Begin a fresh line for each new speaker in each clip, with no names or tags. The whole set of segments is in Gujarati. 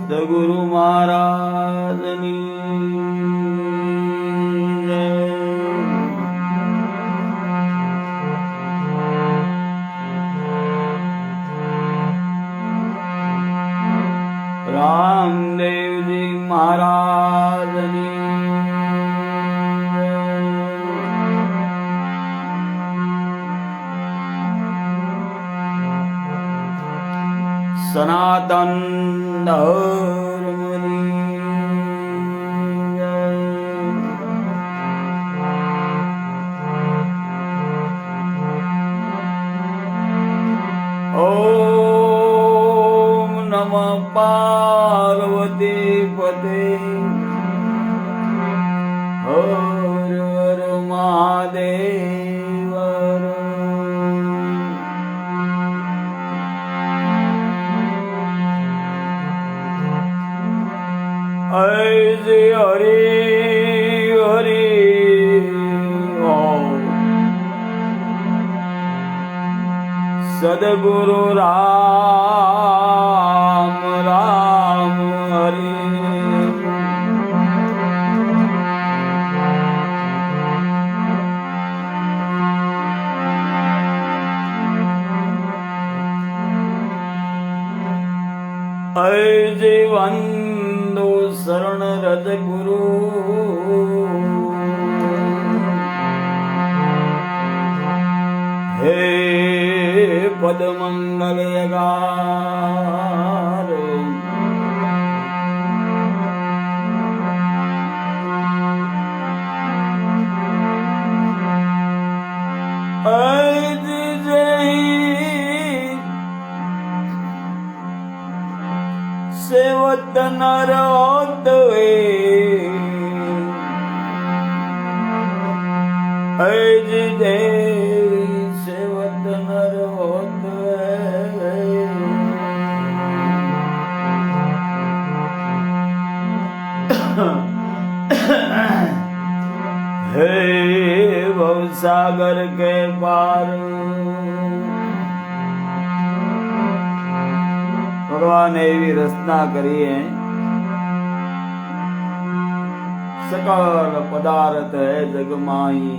સદગુરુ મહારાજની જય. રામદેવજી મહારાજની જય. સનાતન ધર્મની જય. ઓમ નમઃ પાર્વતી પતે હર હર મહાદેવ. જય હરે હરે ઓમ. સદગુરુ રામ રામ હરે. જય વંદો શરણ રજ ગુરુ. હે પદ મંગલ યગાર. સેવત નર હોતવે જય સેવત નર હોતવે. હે ભવસાગર કે પાર. ભગવાન એવી રચના કરી હે सकल पदार्थ है जग माही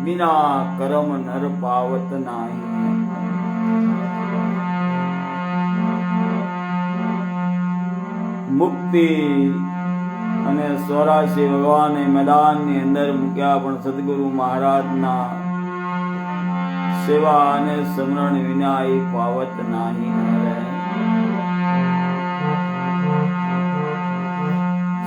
बिना कर्म नर पावत नाही. मुक्ति અને સ્વરાશી ભગવાને મેદાનની અંદર મૂક્યા, પણ સદગુરુ મહારાજના સેવા અને સ્મરણ વિના એ પાવત નહીં.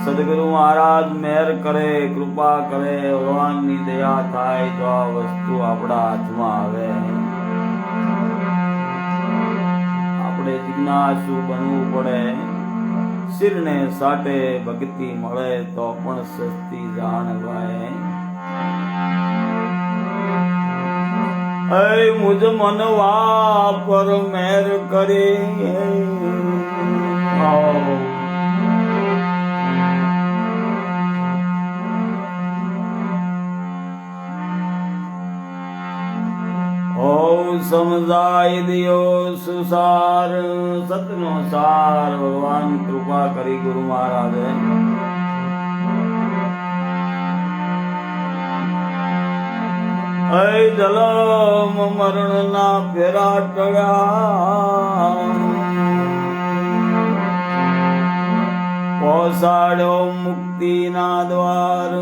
સદગુરુ મહારાજ મહેર કરે, કૃપા કરે, ભગવાનની દયા થાય તો આ વસ્તુ આપણા હાથમાં આવે. આપણે જિજ્ઞાસુ બનવું પડે. શિરને સાટે ભક્તિ મળે તો પણ સસ્તી જાણવાય. મુજ મનવા પર મહેર કરી. સમજાય દિયો સુસાર સતનો સાર. ભગવાન કૃપા કરી ગુરુ મહારાજે. જલમ મરણ ના ફેરા ટળ્યા, પહોંચાડ્યો મુક્તિ ના દ્વાર.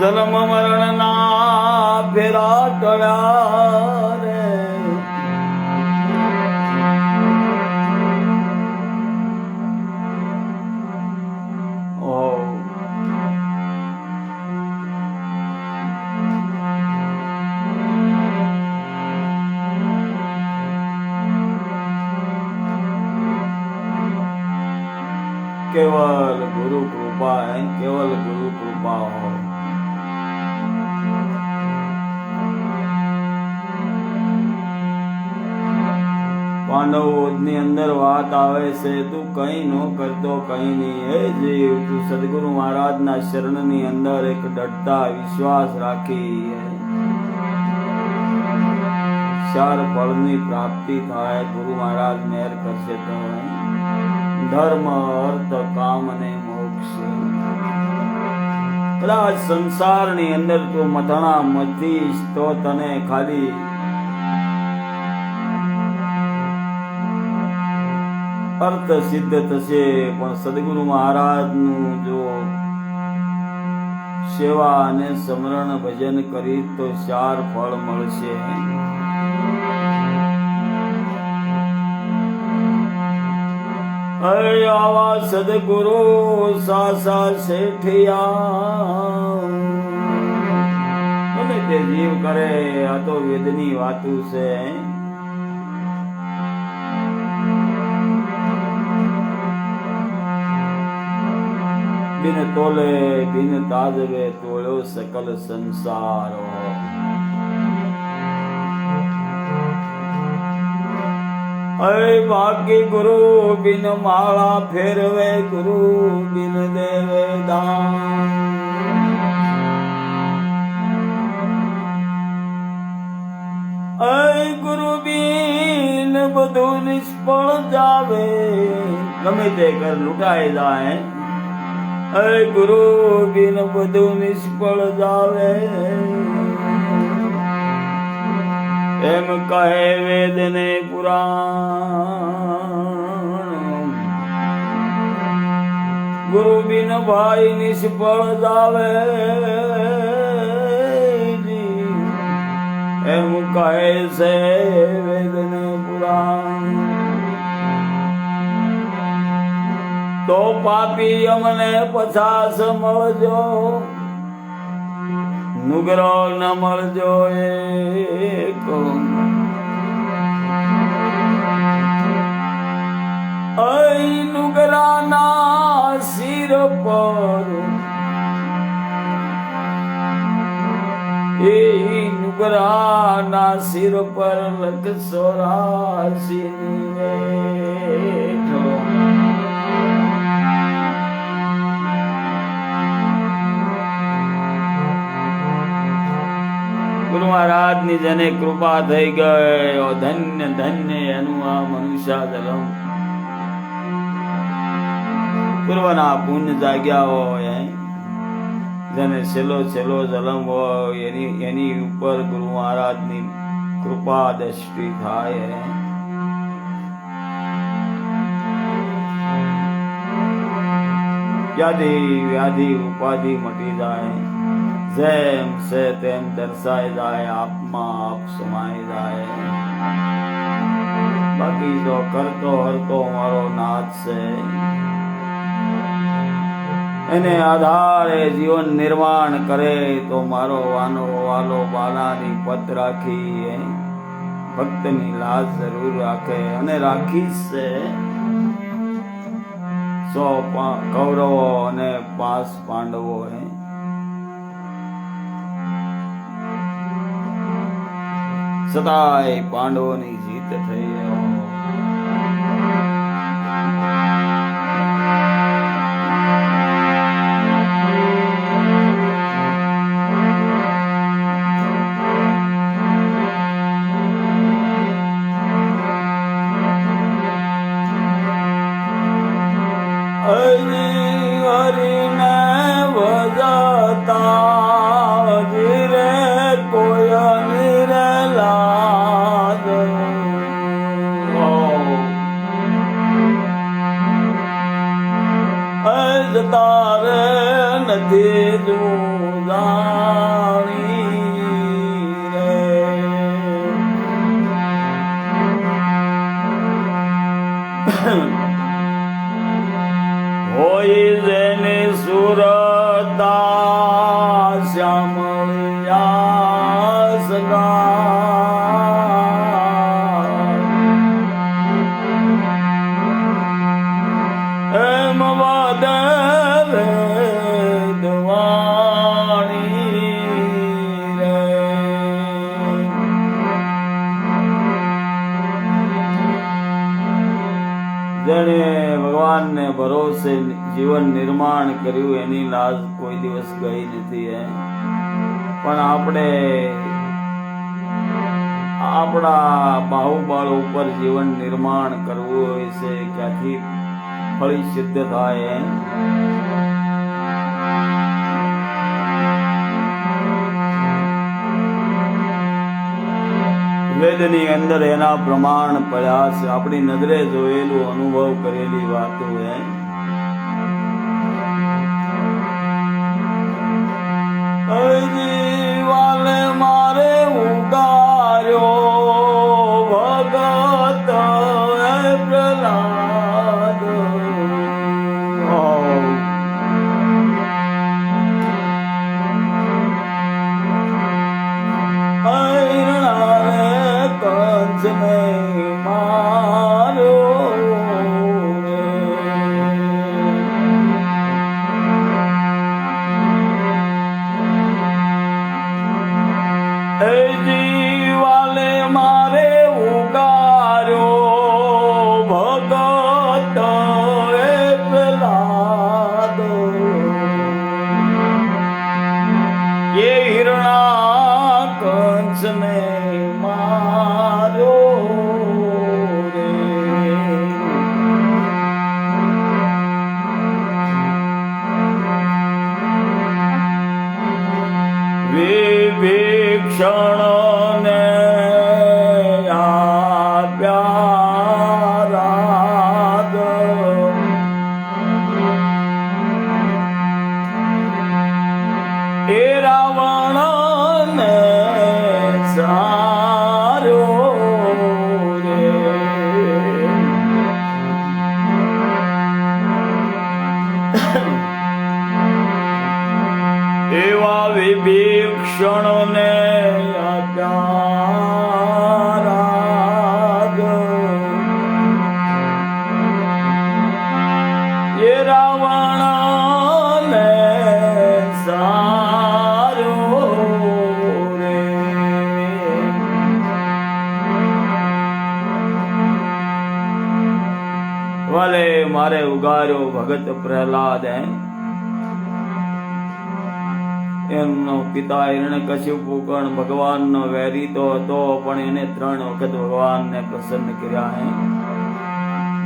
જન્મ મરણ ના ફેરા ટળ્યા રે. केवल गुरु कृपा है, केवल गुरु कृपा हो. પાંડવોની અંદર વાત આવે છે, તું કઈ નો કરતો કઈ નહીં. હે જીવ, તું સદગુરુ મહારાજના શરણની અંદર એક ડરતા વિશ્વાસ રાખી ચાર ફળની પ્રાપ્તિ થાય. ગુરુ મહારાજ મહેર કરશે તો ધર્મ અર્થ કામ અને મોક્ષ. કદાચ સંસારની અંદર તું મથણા મથીશ તો તને ખાલી અર્થ સિદ્ધ થશે, પણ સદગુરુ મહારાજનું જો સેવા અને સ્મરણ ભજન કરી તો ચાર ફળ મળશે. આવા સદગુરુ સાસા શેઠિયા અને તે જીવ કરે. આ તો વેદની વાતું છે. બિન તોલે બિન તાજવે તોળ્યો સકલ સંસારો. બાકી ગુરુ બિન માળા ફેરવે, ગુરુ બિન દેવે દાન. ગુરુ બિન બધું નિષ્ફળ જાવે. ગમે તે કર લૂંટાઈ જાય. ગુરુ બિન બધું નિષ્ફળ જાવે. એમ કહે વેદ ને પુરાણ. ગુરુ બિન ભાઈ નિષ્ફળ જાવે. એમ કહે છે વેદ ને પુરાણ. તો પાપી અમને પચાસ મળજો, નુગરો ન મળજો એક. નુગરાના શિર પર એ નુગરાના શિર પર લખ 84 ગુરુ મહારાજ ની જેને કૃપા થઈ ગઈ, ધન્ય ધન્ય એનું આ મનુષ્ય જન્મ. પૂર્વના પુણ્ય જાગ્યા હોય, જેને છેલ્લો જન્મ હોય એની ઉપર ગુરુ મહારાજ ની કૃપા દ્રષ્ટિ થાય. વ્યાધિ ઉપાધિ મટી જાય. જેમ છે તેમ દર્શાઈ જાય, આપમાં આપ સમાઈ જાય. બાકી તો કરતો હરતો મારો નાથ છે, એને આધારે જીવન નિર્માણ કરે તો મારો વાનો વાલો બાલાની પત રાખી ભક્તની લાજ જરૂર રાખે. અને રાખી છે 100 કૌરવો અને 5 પાંડવો. છતાંય પાંડવોની જીત થઈ. હરિને વજતા ધીરે કોઈ નિરલાદ. તારે નથી જાણી રે. હોય જેને સુરતા શ્યામળિયા સગા. એમ વાદે જેણે ભગવાનને ભરોસે જીવન નિર્માણ કર્યું એની લાજ કોઈ દિવસ ગઈ નથી. પણ આપણે આપણા બાહુબળ ઉપર જીવન નિર્માણ કરવું હોય છે, ક્યાંથી ફળી સિદ્ધ થાય? વેદની અંદર એના પ્રમાણ પડ્યા છે, આપણી નજરે જોયેલું, અનુભવ કરેલી વાતો વાલે મારે ઉગાર્યો ભગત પ્રહલાદ. કંસ ને માર્યો જીવાલે મારે ઉગાર્યો ભગત પ્રહલાદ. એ હિરણા કંસ ને માર્યો રે. વિભીષણ ને આપ્યા રાગ. એ રાવણ ને સાર્યો રે. એવા વિભીષણ ને આપ્યા રાગ. એ રાવણ ને સાર્યો રે. વાલે મારે ઉગાર્યો ભગત પ્રહલાદ. એમનો પિતા હિરણ્યકશિપુ પણ ભગવાનનો વેરી તો હતો, પણ એને 3 વખત ભગવાનને પ્રસન્ન કર્યા.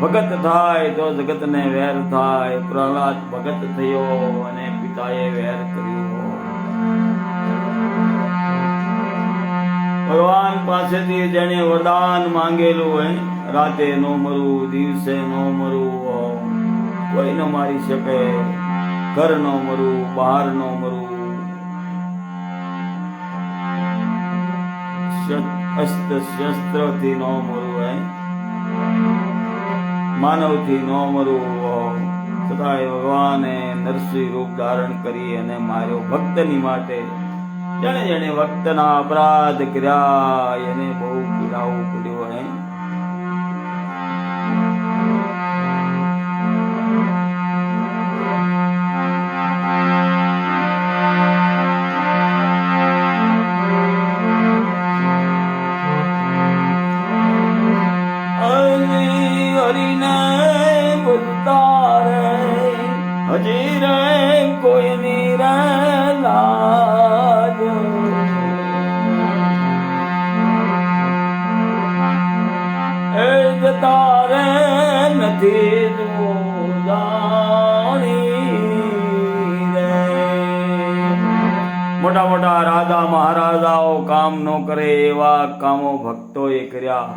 ભગત થાય તો જગતને વેર થાય. પ્રહલાદ ભગત થયો અને પિતાએ વેર કર્યો. ભગવાન પાસેથી જેને વરદાન માંગેલું હોય, રાતે નો મરવું, દિવસે નો મરવું, કોઈ ન મારી શકે, ઘર નો મરવું, બહાર નો મરવું, અસ્ત્ર શસ્ત્રથી નો મરવું, માનવથી નો મરવું, છતાંય ભગવાને નરસિંહ રૂપ ધારણ કરી અને માર્યો ભક્તની માટે. જેને જેને ભક્તના અપરાધ કર્યા એને બહુ પીડાવું પડ્યું. હરીને બોલતા રે હજી રે કોઈની રે લાજ. એ જતા રે નથી જાણી રે. મોટા મોટા રાજા મહારાજાઓ કામ ન કરે એવા કામો ભક્તોએ કર્યા.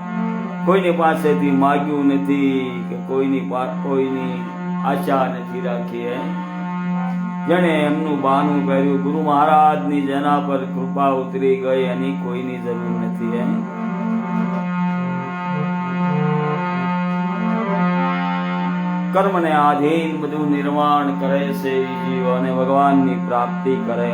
કોઈની પાસેથી માગ્યું નથી કે કોઈની આશા નથી રાખી. જેને એમનું બહાનું કર્યું, ગુરુ મહારાજની જેના પર કૃપા ઉતરી ગઈ એની કોઈની જરૂર નથી. કર્મને આધીન બધું નિર્માણ કરે છે જીવ અને ભગવાનની પ્રાપ્તિ કરે.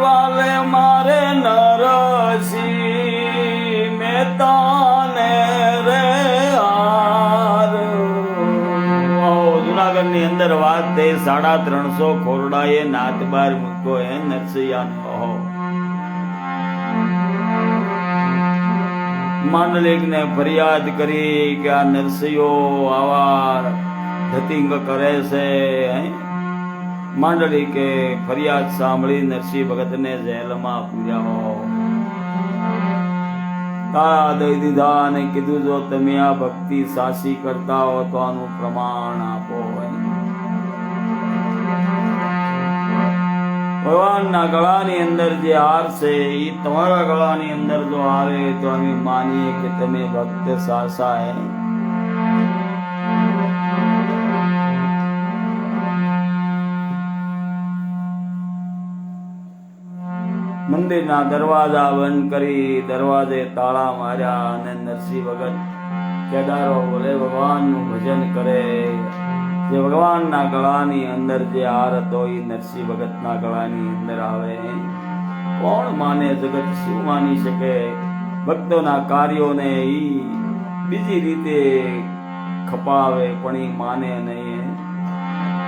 વાલે મારે નરસિંહ મહેતાને રે હાર. જુનાગઢની અંદર વાત થઈ, 350 ખોરડાએ નાત બાર મૂકો નરસિંહનો. માંડલિકને ફરિયાદ કરી કે આ નરસિંહો આવા ધતિંગ કરે છે. માંડલિકે ફરિયાદ સાંભળી નરસિંહ ભગતને જેલમાં પૂર્યા. તારા દઈ દીધા અને કીધું જો તમે આ ભક્તિ સાચી કરતા હો તો આનું પ્રમાણ આપો. ભગવાનના ગળાની અંદર જે હાર છે એ તમારા ગળાની અંદર જો આવે તો અમે માનીએ કે તમે ભક્ત સાચા હે. મંદિરના દરવાજા બંધ કરી દરવાજે તાળા માર્યા અને નરસિંહ ભગત કેદારો બોલે ભગવાનનું ભજન કરે. જે ભગવાનના ગળાની અંદર જે હાર હતો એ નરસિંહ ભગતના ગળાની અંદર આવે. કોણ માને? જગત શું માની શકે? ભક્તોના કાર્યોને ઈ બીજી રીતે ખપાવે પણ ઈ માને નહીં.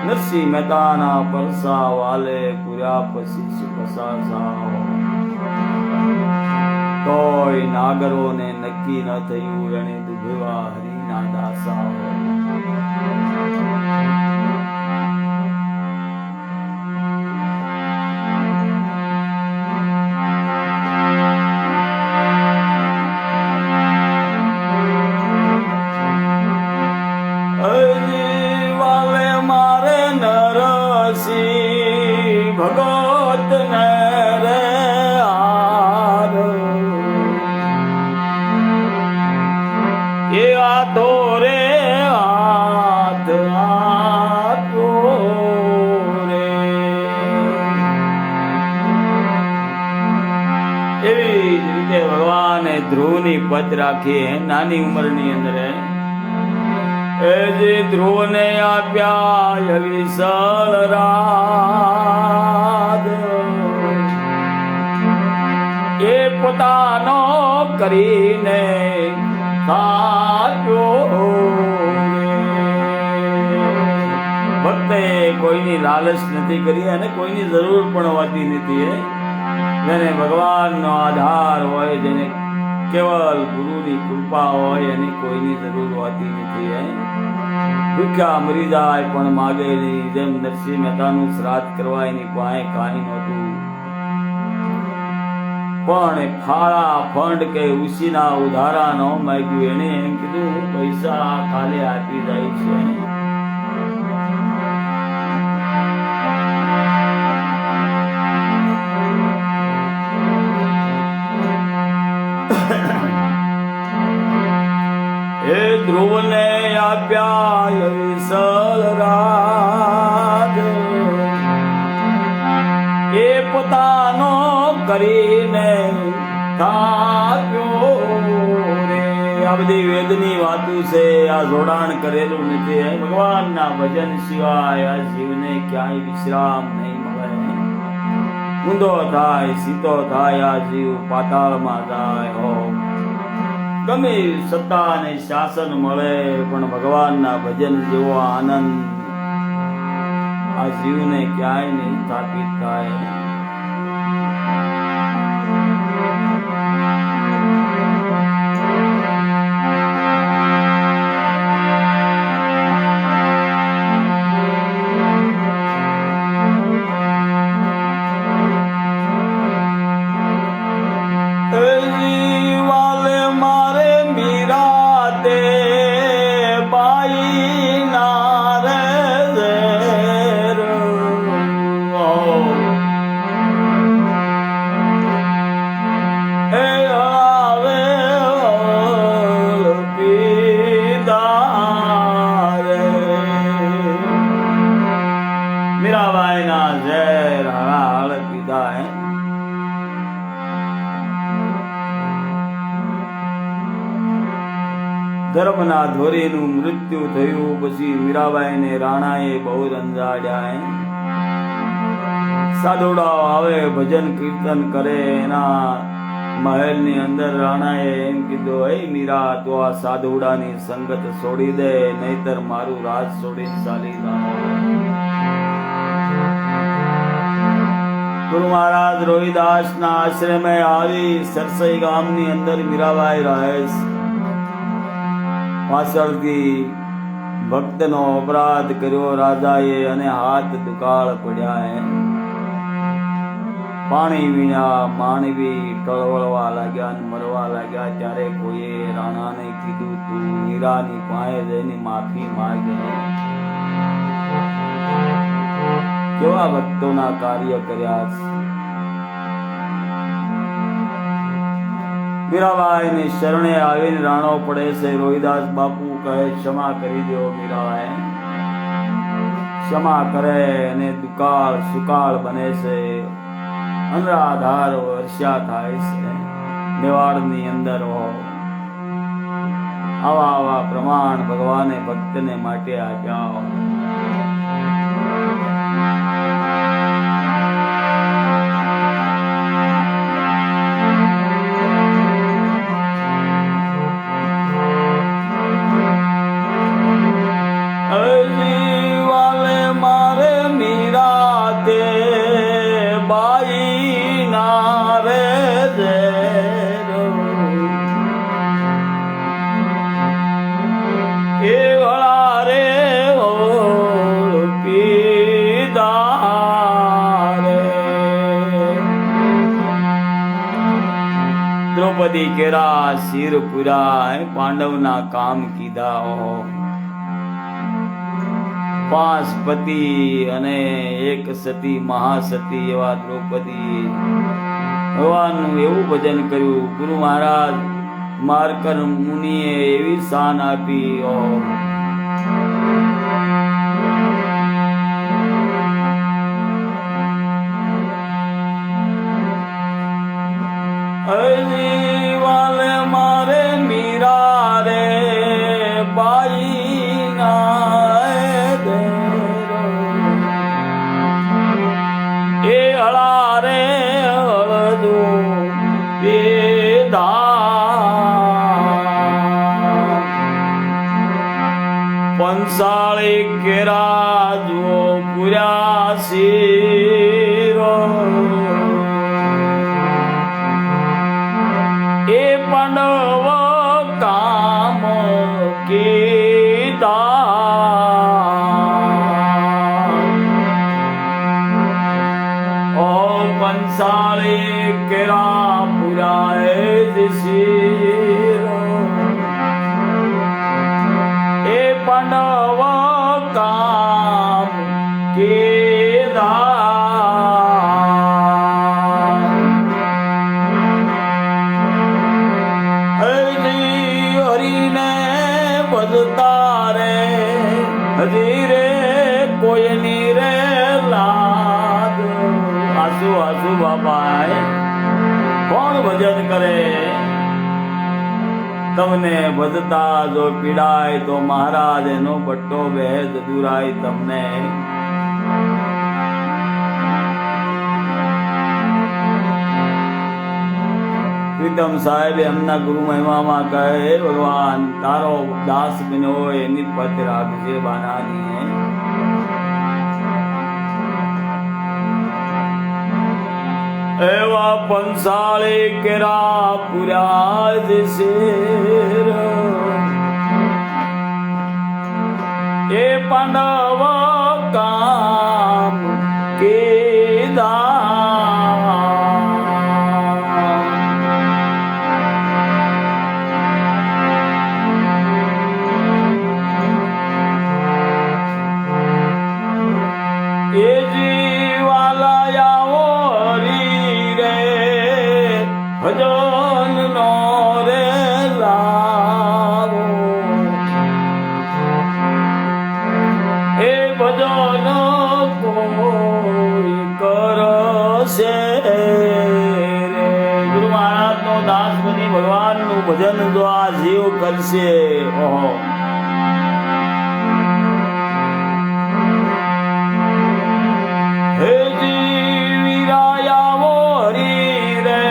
નરસિંહ મહેતાના પરસા વાલે પૂર્યા પછી પસાસા. કોઈ નાગરોને નક્કી ન થયું એને દુભવા હરિના દાસા. ભગત ને રે હાર એ આતો રે હાથ આતો રે. એવી જ રીતે ભગવાને ધ્રુવની પદ રાખી નાની ઉંમરની અંદર. એ જે ધ્રુવને આપ્યા વિશાળ રાજ એ પોતાનો કરીને સાચો. ભક્તે કોઈની લાલચ નથી કરી અને કોઈની જરૂર પણ હોતી નથી. જેને ભગવાનનો આધાર હોય, જેને કેવલ ગુરુની કૃપા હોય એની કોઈની જરૂર હોતી નથી. ભૂખ્યા મરી જાય પણ માગે નહીં. જેમ નરસિંહ મહેતાનું શ્રાદ્ધ કરવા એની પાસે કાંઈ નહોતું પણ ફાળા ફંડ કે ઉસીના ઉધારા ન માગ્યું. એને એમ કીધું હું પૈસા કાલે આપી જાય છે. એ ધ્રુવને આપ્યા વિશાળ રાજ એ પોતાનો કરીને થાક્યો રે. આ બધી વેદની વાતું છે. આ જોડાણ કરેલું નથી. ભગવાનના ભજન સિવાય આ જીવને ક્યાંય વિશ્રામ નહીં મળે. ઊંધો થાય સીધો થાય આ જીવ પાતાળમાં જાય. હો ગમે સત્તા અને શાસન મળે પણ ભગવાનના ભજન જેવો આનંદ આ જીવને ક્યાંય નહીં સ્થાપિત થાય. મીરાબાઈના ઝેર હળાહળ પીધા. ધર્મના ધોરીનું મૃત્યુ થયું પછી મીરાબાઈને રાણાએ બહુ રંજાડ્યા. સાધુડાઓ આવે ભજન કીર્તન કરે. એના મહેલની અંદર રાણાએ એમ કીધું હે મીરા તો આ સાધુડાની સંગત છોડી દે નહીતર મારું રાજ છોડીને ચાલી જાઓ. ગુરુ મહારાજ રોહિદાસ ના આશ્રમે આવી સરસઈ ગામની અંદર મીરાબાઈ રહે છે. પાછળથી ભક્તનો અપરાધ કર્યો રાજાએ અને હાથ દુકાળ પડ્યા. પાણી વિના માનવી ટળવળવા લાગ્યા અને મરવા લાગ્યા. ત્યારે કોઈએ રાણાને કીધું તું મીરાની પાસે જઈને માફી માંગે. કેવા ભક્તોના કાર્ય કર્યા છે. મીરાબાઈ ની શરણે આવીને રાણો પડે છે. રોહિદાસ બાપુ કહે ક્ષમા કરી દો મીરાબાઈ. ક્ષમા કરે અને દુકાળ સુકાળ બને છે. અનરાધાર વર્ષા થાય છે. મેવાડની અંદર આવા પ્રમાણ ભગવાને ભક્તને માટે આપ્યા. દ્રૌપદી કેરા શિર પુરા પાંડવના કામ કીધા. 5 પતિ અને 1 સતી મહાસતી એવા દ્રૌપદી ભગવાનનું એવું ભજન કર્યું. ગુરુ મહારાજ માર્કર મુનિએ એવી શાન આપી. વાલે મારે મીરા રે બાઈ ના એ હળા રે હળદો પંસાળી કેરા જો પુર્યા શિરો એ પાંડવ કામ કીધા. પંસાળી કેરા પુરાય શિરો એ પાંડવ કામ કીધા. હજી રે કોઈની રે લાદ આસુ આસુ બાબા કોણ ભજન કરે. તમને ભજતા જો પીડાય તો મહારાજ એનો બટ્ટો ભેદ દુરાય તમને. પ્રીતમ સાહેબ એમના ગુરુ મહિમામાં કહે ભગવાન તારો દાસ બન્યો એની પદ રાખજે બાનાની. એવા પંસાળી કેરા પુર્યા શિર એ પાંડવ કામ કીધા. એ જીવાલાયાઓ રી રે ભજન નો રે લાવો. એ ભજન કોઈ કરશે રે. ગુરુ મહારાજ નો દાસ બની ભગવાન નું ભજન જો આ જીવ કરશે. ઓહો હે જીવીરાયાવો રી રે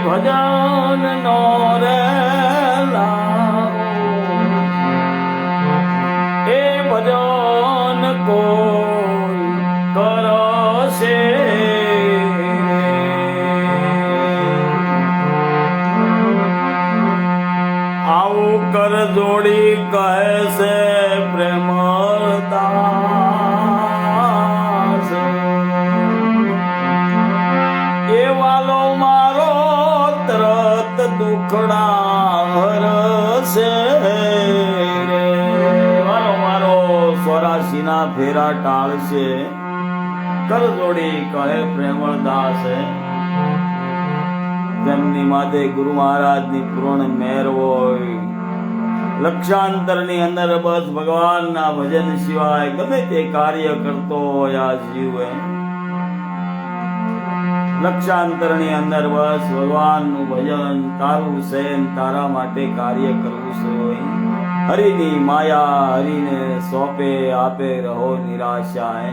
ભજન નો રે લાવો. એ ભજન કોઈ કરશે જોડી કહે છે પ્રેમદાસ એ વાલો મારો તરત દુખડા હરશે રે વાલો મારો 84 ના ફેરા ટાળશે કર જોડી કહે પ્રેમદાસ જેમની માથે ગુરુ મહારાજની પૂર્ણ મહેર હોય લક્ષાંતરની અંદર બસ ભગવાનના ભજન સિવાય ગમે તે કાર્ય કરતો હોય આ જીવ લક્ષાંતરની અંદર બસ ભગવાનનું ભજન તારું સેન તારા માટે કાર્ય કરવું છે હરિની માયા હરિને સોંપે આપે રહો નિરાશા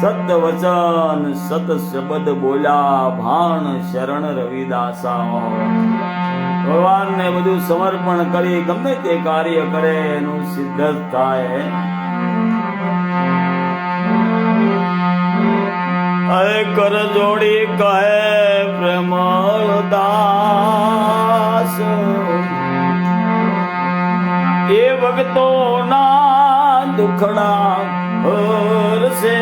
સત વચન સત શબ્દ બોલ્યા ભાણ શરણ રવિદાસા ભગવાનને બધું સમર્પણ કરી ગમે તે કાર્ય કરે એનું સિદ્ધ થાય અરે કર જોડી કહે પ્રેમદાસ એ ભક્તો ના દુખડા હરશે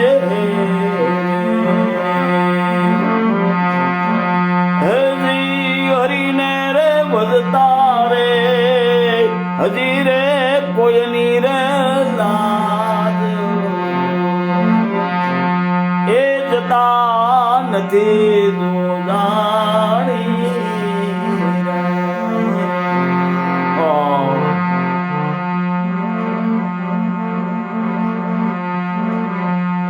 હરીને રે ભજતા રે હજી રે કોઈની રે લાજ એ જતા નથી જાણી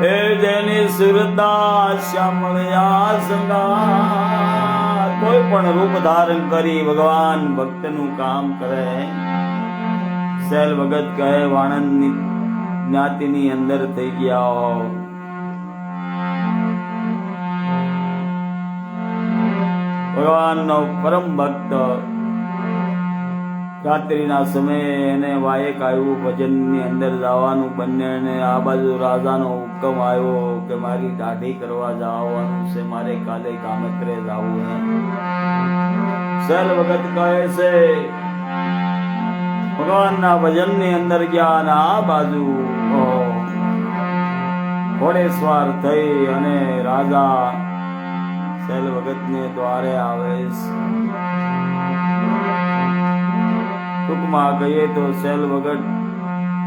એ જેની સુરતા શ્યામળ્યા સંગા કોઈ પણ રૂપ ધારણ કરી ભગવાન ભક્તનું કામ કરે શૈલ ભગત કહે વાણંદની જ્ઞાતિની અંદર થઈ ગયા હો ભગવાનનો પરમ ભક્ત રાત્રિના સમયે એને વાયક આવ્યું ભજનની અંદર જવાનું બંને આ બાજુ રાજાનો હુકમ આવ્યો કે મારી દાઢી કરવા જવાનું છે મારે કાલે ગામત્રે જવું શૈલ ભગત કહે છે ભગવાનના ભજનની અંદર ગયા અને આ બાજુ ઘોડેસવાર થઈ અને રાજા શૈલ ભગતને દ્વારે આવે ટૂંકમાં કહીએ તો શૈલ ભગત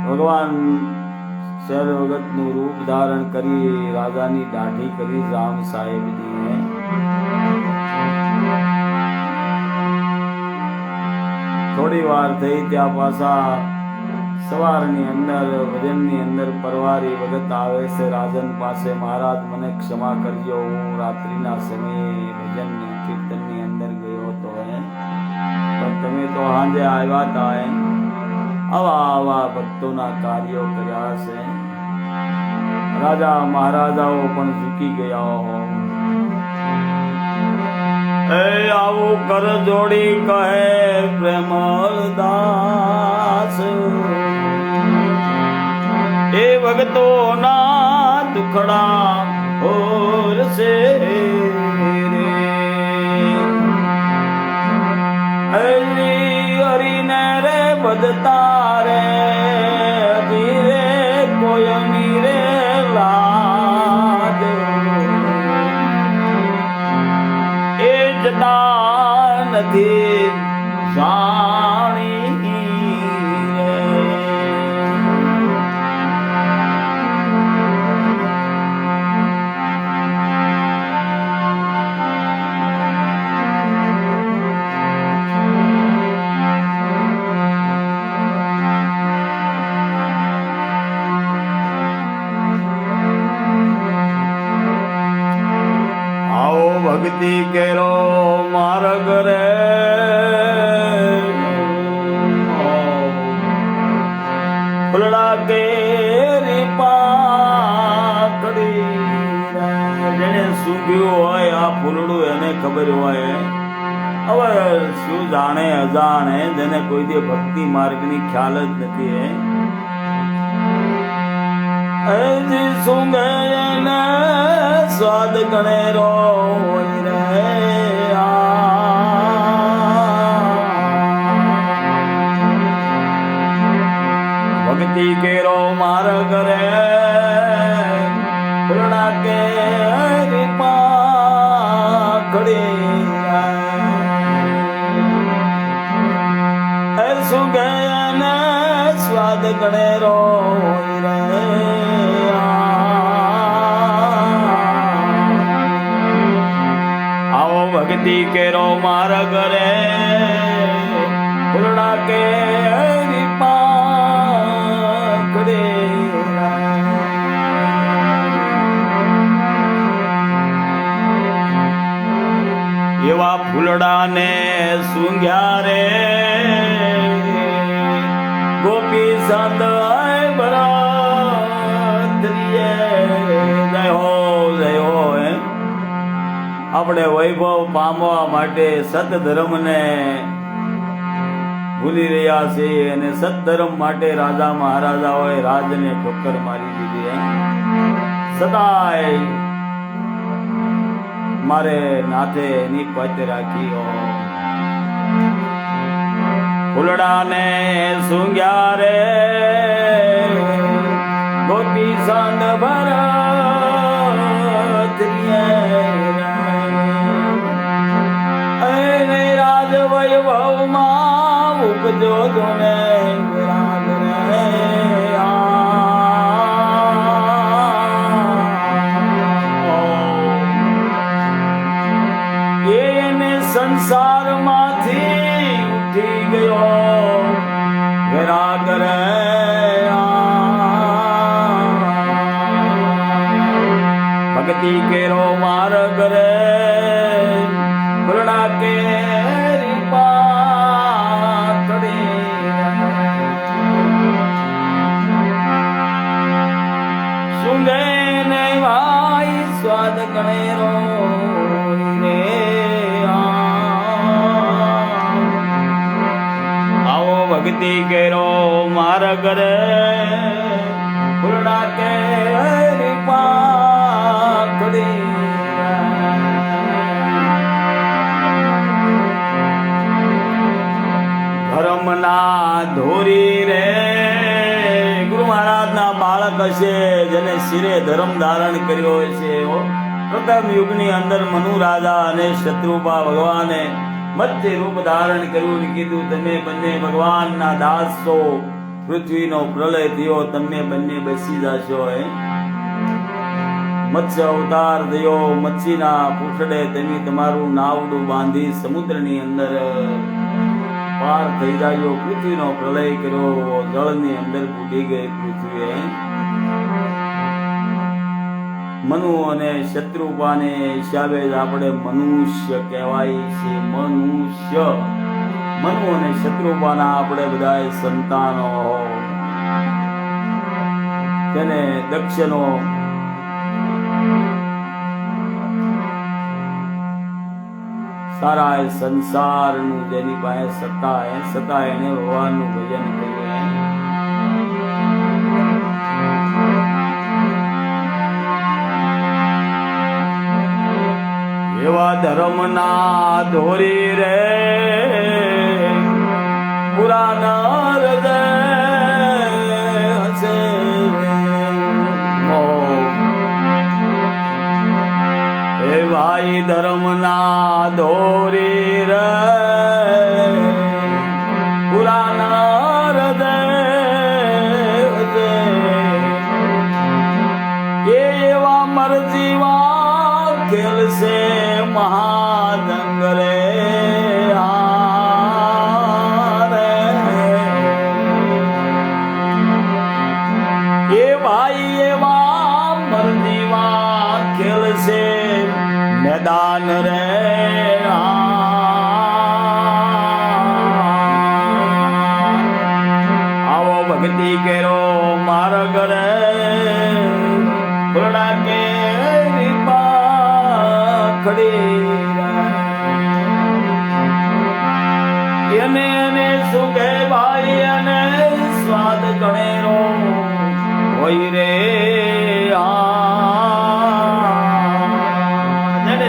ભગવાન શૈલ ભગતનું રૂપ ધારણ કરી રાજાની દાઢી કરી રામ સાહેબની થોડી વાર થઈ ત્યાં પાછા સવારની અંદર ભજનની અંદર પરવારી ભગત આવે છે રાજન પાસે મહારાજ મને ક્ષમા કરજો હું રાત્રિના સમયે ભજન કીર્તનની અંદર ગયો હતો પણ તમે તો સાંજે આવ્યા હતા આવા આવા ભક્તોના કાર્યો કર્યા છે રાજા મહારાજાઓ પણ ઝૂકી ગયા હો એ આવું કર જોડી કહે પ્રેમદાસ એ ભક્તોના દુખડા હોરશે હરીને રે બધતા રે ધીરે કોયની રે લાજ એ જતા નથી જાણી ભક્તિ કેરો માર્ગ રે ફૂલડા કેરી પાકડી જેને સૂગ્યું હોય આ ફૂલડું એને ખબર હોય હવે શું જાણે અજાણે જેને કોઈ દે ભક્તિ માર્ગની ખ્યાલ જ નથી હજી સૂંઘે ને સ્વાદ ગણેરો સ્વાદ ગણેરો રે આવો ભક્તિ કેરો મારા ઘરે ફૂલડા કે એવા ફૂલડાને સૂંઘ્યા રે ગોપી સંત બરાત્રિએ જય હો આપણે વૈભવ પામવા માટે સતધર્મને ભૂલી રહ્યા છે અને સતધર્મ માટે રાજા મહારાજાઓએ રાજને ઠોકર મારી દીધી સદાય મારે નાથે એની પત રાખી ફૂલડાને સૂંઘ્યા રે ગોપી સંત ભરત્રિએ રાજ વૈભવમાં ઉપજો જોને રાગ રે સંસારમાંથી ઉઠી ગયો વિરાગ રે ભક્તિ કેરો માર્ગ રે ફૂલડા કે સુંગે ને ભાઈ સ્વાદ ગણેરો રે ભક્તિ કેરો મારા ઘરે ફૂલડા કે ધર્મના ધોરી રે ગુરુ મહારાજના બાળક હશે જેને શિરે ધર્મ ધારણ કર્યો છે પ્રથમ યુગની અંદર મનુ રાજા અને શત્રુપા ભગવાને મત્સ્ય રૂપ ધારણ કર્યું કીધું તમે બંને ભગવાનના દાસ છો પૃથ્વીનો પ્રલય થયો તમે બંને બેસી જશો મત્સ્ય અવતાર થયો મચ્છીના પૂંછડે તમે તમારું નાવડું બાંધી સમુદ્રની અંદર પાર થઈ જાજો પૃથ્વીનો પ્રલય કર્યો જળની અંદર બુડી ગઈ પૃથ્વી મનુ અને શત્રુપાને હિસાબે જ આપણે મનુષ્ય કહેવાય છે મનુષ્ય મનુ અને શત્રુપાના આપણે બધા સંતાનો તેને દક્ષનો સારા સંસારનું જેની પાસે સત્તા એને ભગવાનનું ભજન કર્યું એવા ધર્મના ધોરી રે પુરાના હૃદય હશે હે ભાઈ ધર્મના ધોરી રે પુરાના હૃદય એવા મરજીવા ખેલશે મહાદંગ રે એ ભાઈ એવા મરજીવા ખેલશે મેદાન રે આવો ભક્તિ કેરો માર્ગ રે ફૂલડા કે એને સુગે ભાઈ અને સ્વાદ ગણેરો હોય રે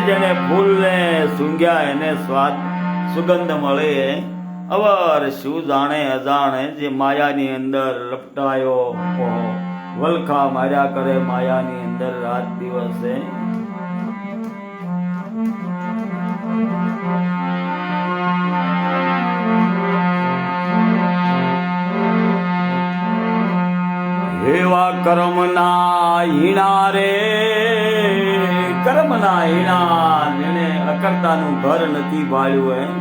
જેને ફૂલને સૂંઘ્યા એને સ્વાદ સુગંધ મળે અવર શું જાણે અજાણે જે માયાની અંદર લપટાયો વલખા માર્યા કરે માયાની અંદર રાત દિવસે કર્મના હીણા રે, કર્મના હીણા, જેને અકર્તાનું ઘર નથી ભાળ્યું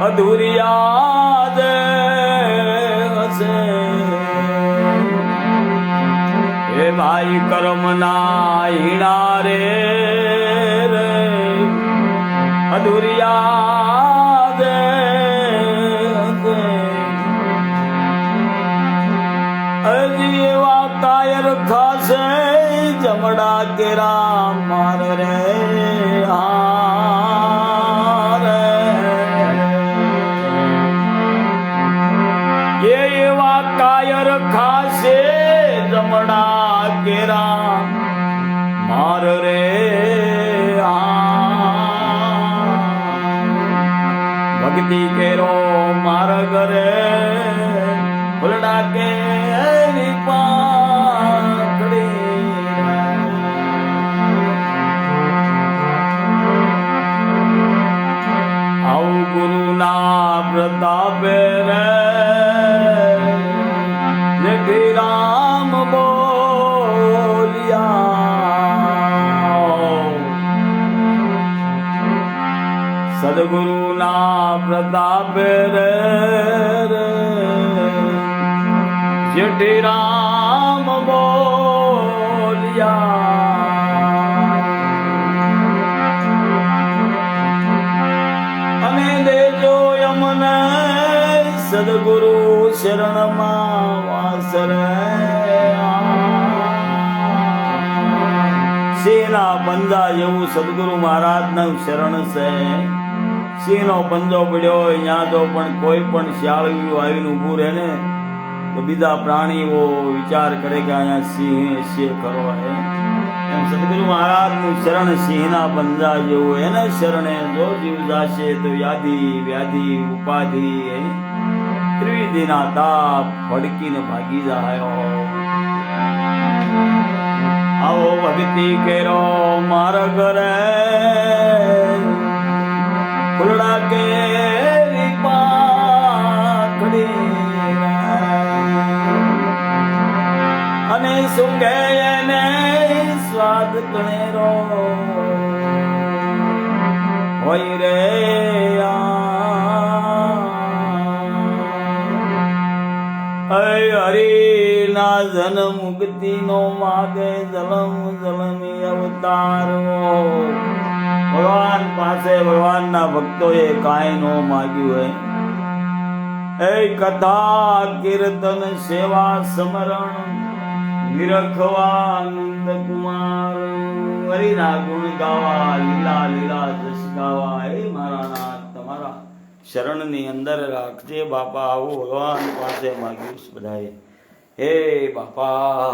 અધૂરી યાદ હશે. હે ભાઈ કર્મના હીણા રે, અધૂરી યાદ હશે. હજી એવા કાયર ખાશે જમડા કેરા માર રે. એવા કાયર ખાશે જમડા કેરા માર રે. ભક્તિ કેરો માર ઘરે ફૂલડા કે આવું ગુરુના પ્રતાપે રે જેઠી રામ બોલ્યા. સદગુરુના પ્રતાપે રે જેઠી રામ બોલ્યા. અને દેજો યમને સદગુરુ શરણમાં વાસ રે. સિંહના પંજા જેવું સદગુરુ મહારાજનું શરણ છે. સિંહનો પંજો પડ્યો હોય ત્યાં તો પણ કોઈ પણ શિયાળિયું આવીને ઊભું રહે ને તો બીજા પ્રાણીઓ વિચાર કરે કે અહીંયા સિંહ છે ખરો હે. એમ સદગુરુ મહારાજનું શરણ સિંહના પંજા જેવું. એને શરણે જો જીવ જાશે તો યાધિ વ્યાધિ ઉપાધિ ત્રિવિધિના તાપ ભડકીને ભાગી જાય. આવો ભક્તિ કેરો માર ઘરે ફૂલડા કે અને સુગે એને સ્વાદ કણેરો હોય રે. હરી ના જન મુક્તિ નો માગે જલમ જલમી અવતારો. ભગવાન પાસે ભગવાનના ભક્તોએ કાંઈ નો માગ્યું હે. એ કથા કીર્તન સેવા સમરણ નિરખવાનંદ કુમાર. હરિના ગુણ ગાવા લીલા લીલા જસ ગાવા. એ મારા નાથ તમારા શરણની અંદર રાખજે બાપા. આવું ભગવાન પાસે માગ્યું બધાએ. હે બાપા.